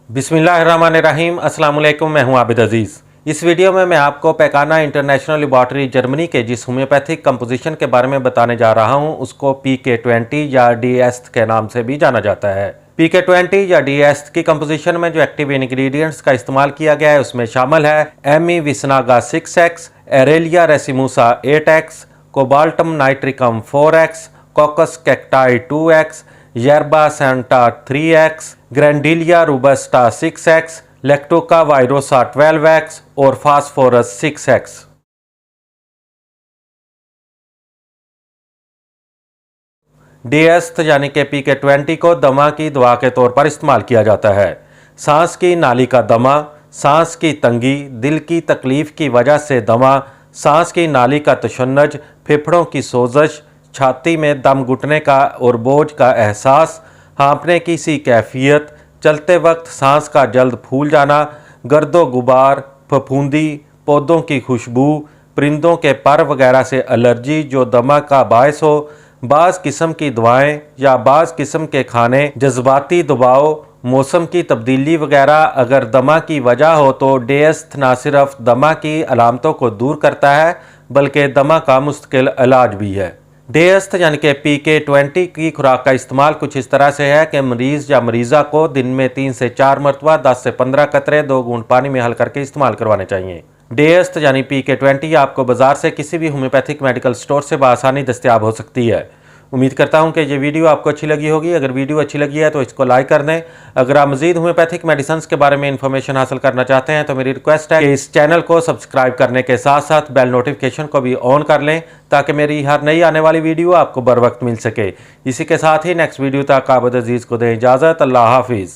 बिस्मिल्लाहिर्रहमानिर्रहीम। अस्सलाम वालेकुम, मैं हूं आबिद अजीज़। इस वीडियो में मैं आपको पैकाना इंटरनेशनल लेबॉरेटरी जर्मनी के जिस होम्योपैथिक कंपोजिशन के बारे में बताने जा रहा हूं उसको PK20 या DEST के नाम से भी जाना जाता है। PK20 या DEST की कंपोजिशन में जो एक्टिव इंग्रेडिएंट्स का इस्तेमाल किया गया है उसमें शामिल है Ammi visnaga 6x, Aralia racemosa 8x, Cobaltum nitricum 4x, Coccus cacti 2x, Yerba santa 3x, Grindelia robusta 6x, Lactuca virosa 12x और फास्फोरस 6x। DEST यानी कि PK20 को दमा की दवा के तौर पर इस्तेमाल किया जाता है। सांस की नाली का दमा, सांस की तंगी, दिल की तकलीफ की वजह से दमा, सांस की नाली का तशन्नुज, फेफड़ों की सोजश, छाती में दम घुटने का और बोझ का एहसास, हाँफने की सी कैफियत, चलते वक्त सांस का जल्द फूल जाना, गर्दो गुबार, फफूंदी, पौधों की खुशबू, परिंदों के पर वगैरह से एलर्जी जो दमा का बायस हो, बाज़ किस्म की दवाएं या बाज़ किस्म के खाने, जज्बाती दबाव, मौसम की तब्दीली वगैरह अगर दमा की वजह हो तो DEST न सिर्फ दमा की अलामतों को दूर करता है बल्कि दमा का मुस्तकिल इलाज भी है। DEST यानी कि PK20 की खुराक का इस्तेमाल कुछ इस तरह से है कि मरीज़ या मरीज़ा को दिन में 3 से 4 मरतबा 10 से 15 कतरे 2 घूंट पानी में हल करके इस्तेमाल करवाने चाहिए। DEST यानी PK20 आपको बाजार से किसी भी होम्योपैथिक मेडिकल स्टोर से बआसानी दस्तयाब हो सकती है। उम्मीद करता हूं कि ये वीडियो आपको अच्छी लगी होगी। अगर वीडियो अच्छी लगी है तो इसको लाइक कर दें। अगर आप मजीद होम्योपैथिक मेडिसिन के बारे में इंफॉर्मेशन हासिल करना चाहते हैं तो मेरी रिक्वेस्ट है कि इस चैनल को सब्सक्राइब करने के साथ साथ बेल नोटिफिकेशन को भी ऑन कर लें ताकि मेरी हर नई आने वाली वीडियो आपको बर वक्त मिल सके। इसी के साथ ही नेक्स्ट वीडियो तक आबिद अजीज़ को दें इजाज़त। अल्लाह हाफिज़।